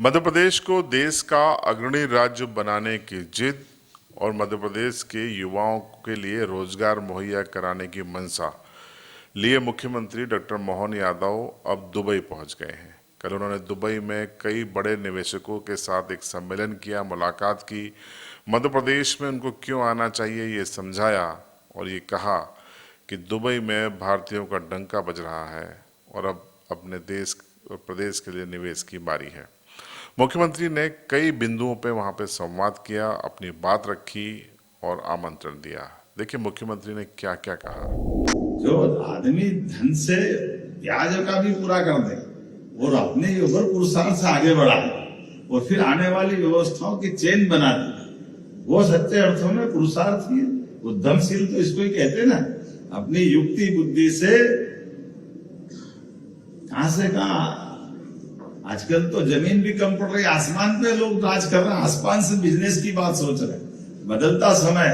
मध्य प्रदेश को देश का अग्रणी राज्य बनाने की जिद और मध्य प्रदेश के युवाओं के लिए रोजगार मुहैया कराने की मंशा लिए मुख्यमंत्री डॉक्टर मोहन यादव अब दुबई पहुंच गए हैं। कल उन्होंने दुबई में कई बड़े निवेशकों के साथ एक सम्मेलन किया, मुलाकात की, मध्य प्रदेश में उनको क्यों आना चाहिए ये समझाया और ये कहा कि दुबई में भारतीयों का डंका बज रहा है और अब अपने देश और प्रदेश के लिए निवेश की बारी है। मुख्यमंत्री ने कई बिंदुओं पे वहां पे संवाद किया, अपनी बात रखी और आमंत्रण दिया। देखिए मुख्यमंत्री ने क्या क्या कहा। जो आदमी धन से ब्याज का भी पूरा कर दे और अपने ऊपर पुरुषार्थ से आगे बढ़ाए और फिर आने वाली व्यवस्थाओं की चेन बना दे, वो सच्चे अर्थों में पुरुषार्थी उद्यमशील तो इसको ही कहते ना। अपनी युक्ति बुद्धि से कहां से कहां, आजकल तो जमीन भी कम पड़ रही, आसमान पे लोग राज कर रहे हैं, आसमान से बिजनेस की बात सोच रहे हैं। बदलता समय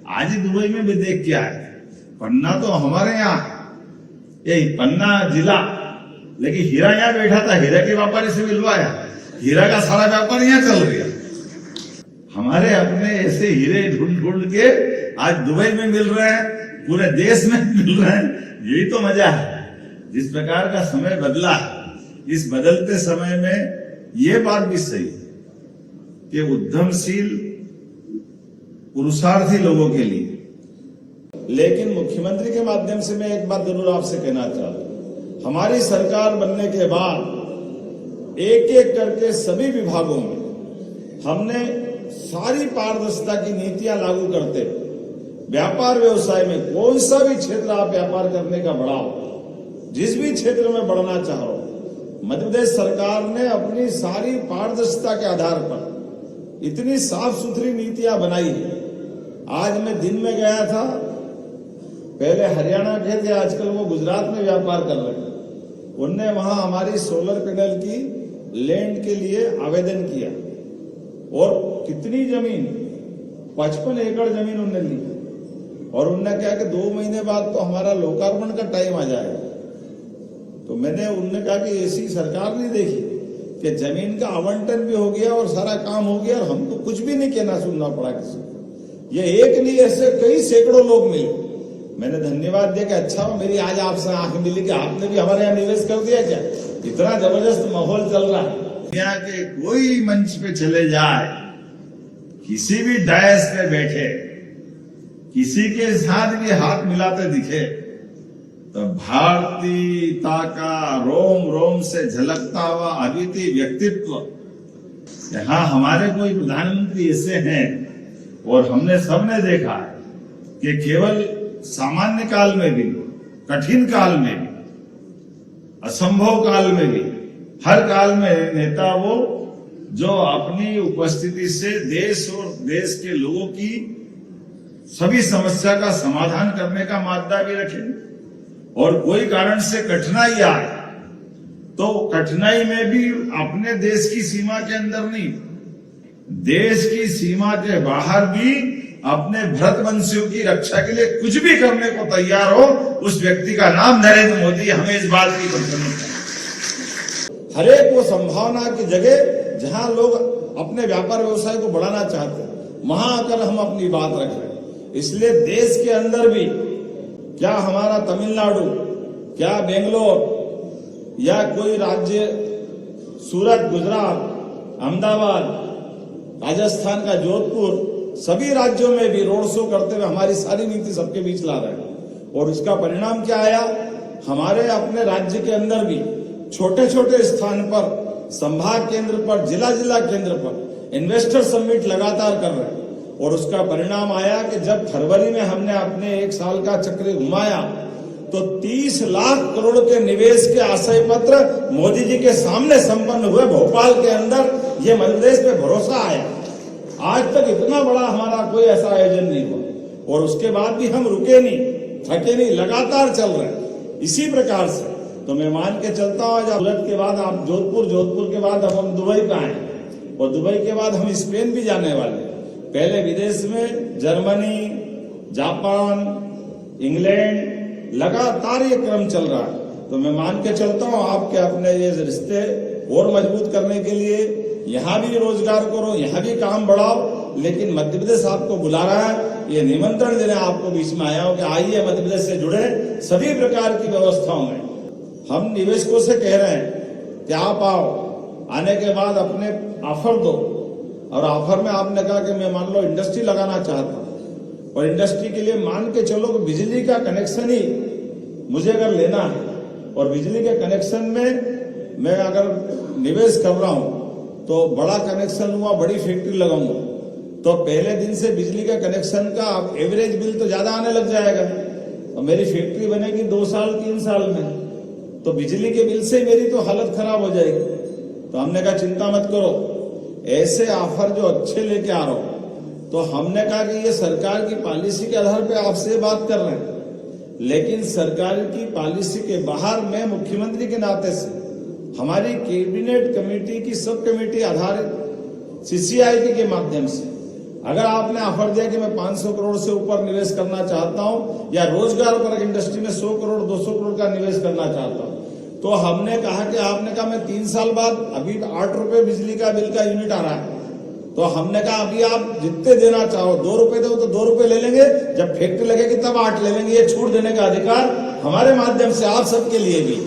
आज ही दुबई में भी देख के आए। पन्ना तो हमारे यहाँ यही पन्ना जिला, लेकिन हीरा यहाँ बैठा था, हीरा के व्यापारी से मिलवाया, हीरा का सारा व्यापार यहाँ चल रहा। हमारे अपने ऐसे हीरे ढूंढ ढूंढ के आज दुबई में मिल रहे हैं, पूरे देश में मिल रहे हैं। यही तो मजा है। जिस प्रकार का समय बदला है, इस बदलते समय में ये बात भी सही है कि उद्यमशील पुरुषार्थी लोगों के लिए। लेकिन मुख्यमंत्री के माध्यम से मैं एक बात जरूर आपसे कहना चाहता हूं, हमारी सरकार बनने के बाद एक एक करके सभी विभागों में हमने सारी पारदर्शिता की नीतियां लागू करते हुए व्यापार व्यवसाय में कौन सा भी क्षेत्र आप व्यापार करने का बढ़ाओ, जिस भी क्षेत्र में बढ़ना चाहो, मध्य प्रदेश सरकार ने अपनी सारी पारदर्शिता के आधार पर इतनी साफ सुथरी नीतियां बनाई है। आज मैं दिन में गया था, पहले हरियाणा के थे, आजकल वो गुजरात में व्यापार कर रहे हैं। उनने वहां हमारी सोलर पैनल की लैंड के लिए आवेदन किया और कितनी जमीन, 55 एकड़ जमीन उनने ली और उनने कहा कि 2 महीने बाद तो हमारा लोकार्पण का टाइम आ जाएगा। तो उनने कहा कि ऐसी सरकार नहीं देखी कि जमीन का आवंटन भी हो गया और सारा काम हो गया और हमको कुछ भी नहीं कहना सुनना पड़ा किसी को। ये एक नहीं, ऐसे कई सैकड़ों लोग मिले। मैंने धन्यवाद दिया कि अच्छा मेरी आज आपसे आंख मिली कि आपने भी हमारे यहाँ निवेश कर दिया क्या। इतना जबरदस्त माहौल चल रहा है। दुनिया के कोई मंच पे चले जाए, किसी भी डायस पे बैठे, किसी के साथ भी हाथ मिलाते दिखे तो भारतीयता का रोम रोम से झलकता हुआ अद्वितीय व्यक्तित्व। यहाँ हमारे कोई प्रधानमंत्री ऐसे हैं और हमने सबने देखा है कि केवल सामान्य काल में भी, कठिन काल में भी, असंभव काल में भी, हर काल में नेता वो जो अपनी उपस्थिति से देश और देश के लोगों की सभी समस्या का समाधान करने का मादा भी रखें। और कोई कारण से कठिनाई आए तो कठिनाई में भी अपने देश की सीमा के अंदर नहीं, देश की सीमा के बाहर भी अपने भरतवंशियों की रक्षा के लिए कुछ भी करने को तैयार हो, उस व्यक्ति का नाम नरेंद्र मोदी। हमें इस बात की प्रसन्नता। हर एक वो संभावना की जगह जहां लोग अपने व्यापार व्यवसाय को बढ़ाना चाहते हैं, वहां आकर हम अपनी बात रख रहे हैं। इसलिए देश के अंदर भी, क्या हमारा तमिलनाडु, क्या बेंगलोर या कोई राज्य, सूरत, गुजरात, अहमदाबाद, राजस्थान का जोधपुर, सभी राज्यों में भी रोड शो करते हुए हमारी सारी नीति सबके बीच ला रहे हैं। और इसका परिणाम क्या आया, हमारे अपने राज्य के अंदर भी छोटे छोटे स्थान पर, संभाग केंद्र पर, जिला जिला केंद्र पर इन्वेस्टर समिट लगातार कर रहे हैं। और उसका परिणाम आया कि जब फरवरी में हमने अपने 1 साल का चक्र घुमाया तो 30 लाख करोड़ के निवेश के आशय पत्र मोदी जी के सामने संपन्न हुए भोपाल के अंदर। ये मध्य प्रदेश पे भरोसा आया। आज तक इतना बड़ा हमारा कोई ऐसा आयोजन नहीं हुआ और उसके बाद भी हम रुके नहीं, थके नहीं, लगातार चल रहे हैं। इसी प्रकार से तो मैं मान के चलता हूँ, सूरत के बाद आप जोधपुर, जोधपुर के बाद अब हम दुबई पे आए और दुबई के बाद हम स्पेन भी जाने वाले। पहले विदेश में जर्मनी, जापान, इंग्लैंड, लगातार ये क्रम चल रहा है। तो मैं मान के चलता हूँ आपके अपने ये रिश्ते और मजबूत करने के लिए यहाँ भी रोजगार करो, यहाँ भी काम बढ़ाओ, लेकिन मध्य प्रदेश आपको बुला रहा है। ये निमंत्रण देने आपको बीच में आया हूं कि आइए मध्य प्रदेश से जुड़े सभी प्रकार की व्यवस्थाओं में। हम निवेशकों से कह रहे हैं कि आप आओ, आने के बाद अपने ऑफर दो, और ऑफर में आपने कहा कि मैं मान लो इंडस्ट्री लगाना चाहता हूं, और इंडस्ट्री के लिए मान के चलो कि बिजली का कनेक्शन ही मुझे अगर लेना है, और बिजली के कनेक्शन में मैं अगर निवेश कर रहा हूं तो बड़ा कनेक्शन हुआ, बड़ी फैक्ट्री लगाऊंगा, तो पहले दिन से बिजली का कनेक्शन का एवरेज बिल तो ज्यादा आने लग जाएगा, और मेरी फैक्ट्री बनेगी 2 साल 3 साल में, तो बिजली के बिल से मेरी तो हालत खराब हो जाएगी। तो हमने कहा चिंता मत करो, ऐसे ऑफर जो अच्छे लेके आ रहा हूं, तो हमने कहा कि ये सरकार की पॉलिसी के आधार पे आपसे बात कर रहे हैं, लेकिन सरकार की पॉलिसी के बाहर मैं मुख्यमंत्री के नाते से हमारी कैबिनेट कमेटी की सब कमेटी आधारित सीसीआईटी के माध्यम से अगर आपने ऑफर दिया कि मैं 500 करोड़ से ऊपर निवेश करना चाहता हूं, या रोजगार पर इंडस्ट्री में 100 करोड़ 200 करोड़ का निवेश करना चाहता हूं, तो हमने कहा कि आपने कहा मैं 3 साल बाद, अभी 8 रुपए बिजली का बिल का यूनिट आ रहा है, तो हमने कहा अभी आप जितने देना चाहो, 2 रुपए दो तो 2 रुपए ले लेंगे, जब फैक्ट्री लगेगी तब 8 ले लेंगे। ये छूट देने का अधिकार हमारे माध्यम से आप सबके लिए भी।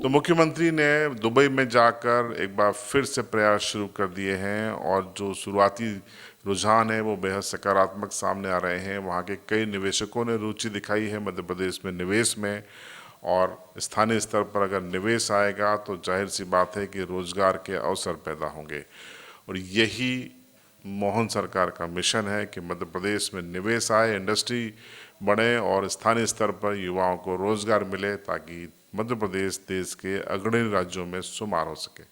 तो मुख्यमंत्री ने दुबई में जाकर एक बार फिर से प्रयास शुरू कर दिए हैं, और जो शुरुआती रुझान है वो बेहद सकारात्मक सामने आ रहे हैं। वहाँ के कई निवेशकों ने रुचि दिखाई है मध्य प्रदेश में निवेश में, और स्थानीय स्तर पर अगर निवेश आएगा तो जाहिर सी बात है कि रोजगार के अवसर पैदा होंगे। और यही मोहन सरकार का मिशन है कि मध्य प्रदेश में निवेश आए, इंडस्ट्री बढ़े और स्थानीय स्तर पर युवाओं को रोजगार मिले, ताकि मध्य प्रदेश देश के अग्रणी राज्यों में शुमार हो सके।